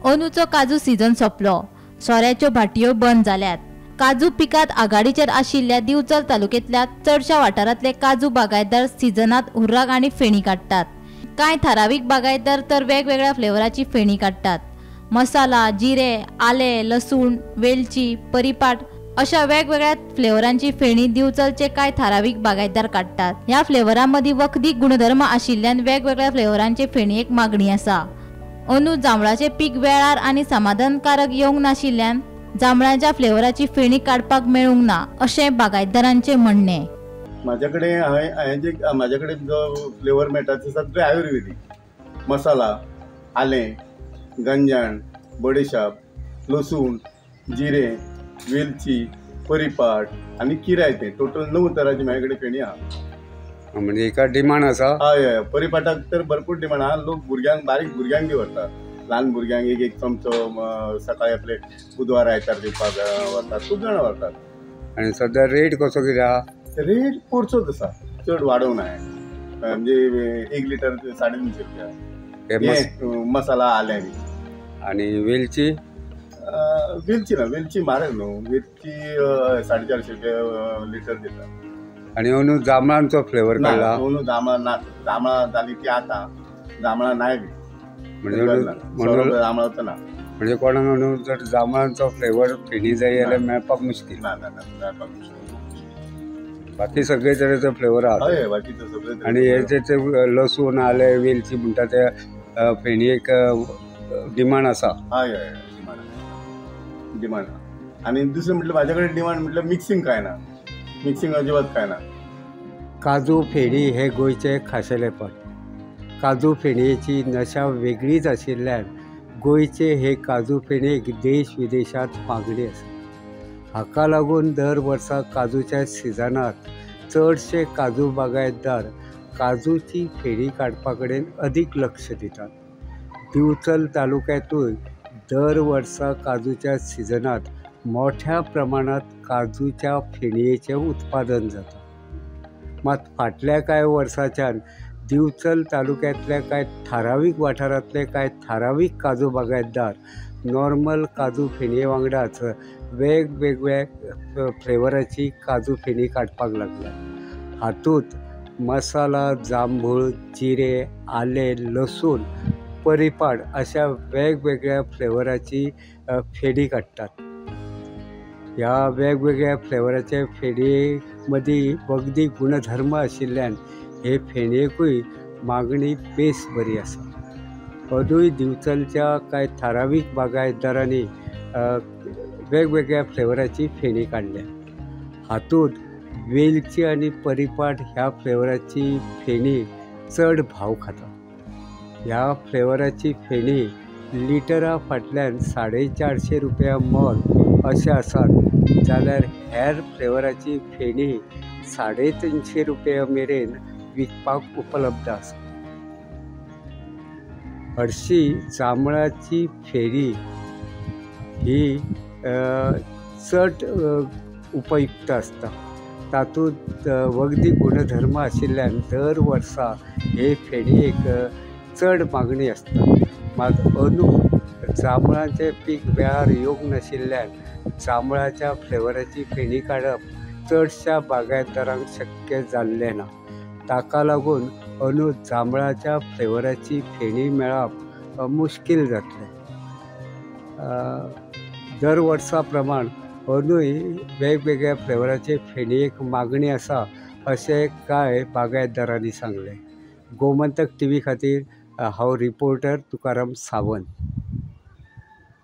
अंदूचो काजू सीझन सोंपलो, सोऱ्याच्यो भाटयो बंद जाल्यात। काजू पिकात आघाडीचेर आशिल्ल्या दिवचल तालुक्यांतल्या चडशा वाठारांतले काजू बागायतदार सीझनात हुर्राक आनी फेणी काडटात। कांय ठरावीक बागायतदार तर वेगवेगळ्या फ्लेवराची फेणी काडटात। मसाला, जिरे, आले, लसूण, वेलची, परिपाट अशा वेगवेगळ्या फ्लेवरांची फेणी दिवचलचे कांय ठरावीक बागायतदार काडटात। ह्या फ्लेवरांमदीं वखदी गुणधर्म आशिल्ल्यान वेगवेगळ्या फ्लेवरांचे फेणयेक मागणी आसा। अंदू जांभळाचे पीक वेळार आनी समाधानकारक येवंक नाशिल्ल्यान जांभळाच्या फ्लेवराची फेणी काडपाक मेळूंक ना अशें बागायतदारांचे म्हणणे। माझ्याकडे जो फ्लेवर मेळटा ते सगळे आयुर्वेदीक। मसाला, आले, गंजण, बडीशाप, लसूण, जिरे, वेलची, परिपाट आणि किरायते टोटल 9 तरांची माझ्याकडे फेणी आहा। म्हणजे एका डिमांड आसा। हय, परिपाटाक तर भरपूर डिमांड आहा। लोक भुरग्यांक, बारीक भुरग्यांक बी व्हरतात। ल्हान भुरग्यांक एक चमचो सकाळी आपले बुधवार आयतार दिवपाक व्हरतात, खूब जाणां व्हरतात। आणि सध्या रेट कसो कितें आहा? रेट पोरचोच आसा, चड वाडोवंक ना। म्हणजे 1 लिटर 350 रुपया मसाला आल्यानी। आणि वेलची? वेलची ना, वेलची म्हारग न्हू, वेलची 450 रुपया लिटर दिता। आणि अंदू जांभळांचो फ्लेवर काडला? अंदू जांभळा ना, जांभळा जाली ती आता, जांभळा नाय बी। म्हणजे जांभळाचो ना। म्हणजे कोणाक अंदू जर जांभळांचो फ्लेवर फेणी जाय जाल्यार मेळपाक मुश्कील? ना ना ना, मेळपाक मुश्कील। बाकी सगळे तरेचो फ्लेवर आहा? हय, बाकीचो सगळे। आणि हे जे लसूण, आले, वेलची म्हणटा ते फेणयेक डिमांड आसा? हय हय, डिमांड। आणि दुसरें म्हटल्यार म्हाजे कडेन डिमांड म्हटल्यार मिक्सिंग काय ना, मिक्सिंग अजिबात काय ना। काजू फेणी हे गोंयचे खाशेलेपण। काजू फेणयेची नशा वेगळीच आशिल्ल्यान गोंयचे हे काजू फेणयेक देश विदेशांत मागणी आसा। हाका लागून दर वर्सा काजूच्या सिजनात चडशे काजू बागायतदार काजूची फेणी काडपा कडेन अदीक लक्ष दितात। दिवचल तालुक्यांतूय दर वर्सा काजूच्या सिजनात मोठ्या प्रमाणात काजूच्या फेणयेचें उत्पादन जाता। मात फाटल्या कांय वर्सांच्यान दिवचल तालुक्यांतल्या कांय ठरावीक वाठारांतले कांय ठरावीक काजू बागायतदार नॉर्मल काजू फेणये वांगडाच वेगवेगळ्या फ्लेवराची काजू फेणी काडपाक लागल्यात। हातूंत मसाला, जांभूळ, जिरे, आले, लसूण, परिपाट अशा वेगवेगळ्या फ्लेवराची फेणी काडटात। ह्या वेगवेगळ्या फ्लेवराचे फेणये मदीं वखदी गुणधर्म आशिल्ल्यान हे फेणयेकूय मागणी बेस बरी आसा। अंदूय दिवचलच्या कांय ठरावीक बागायतदारांनी वेगवेगळ्या फ्लेवराची फेणी काडल्या। हातूंत वेलची आनी परिपाट ह्या फ्लेवराची फेणी चड भाव खाता। ह्या फ्लेवराची फेणी लिटरा फाटल्यान 450 रुपया मोल अशें आसात, जाल्यार हेर फ्लेवराची फेणी 350 रुपया मेरेन विकपाक उपलब्ध आसा। हरशीं जांभळाची फेणी ही चड उपयुक्त आसता। तातूंत वखदी गुणधर्म आशिल्ल्यान दर वर्सा हे फेणयेक चड मागणी आसता। मात अंदू जांभळाचें पीक वेळार येवंक नाशिल्ल्यान जांभळाच्या फ्लेवराची फेणी काडप चडशा बागायतदारांक शक्य जाल्लें ना। ताका लागून अंदू जांभळाच्या फ्लेवराची फेणी मेळप मुश्कील जातलें। दर वर्सा प्रमाण अंदूय वेगवेगळ्या फ्लेवराचे फेणयेक मागणी आसा अशें कांय बागायतदारांनी सांगलें। गोमंतक TV खातीर हांव रिपोर्टर तुकाराम सावंत।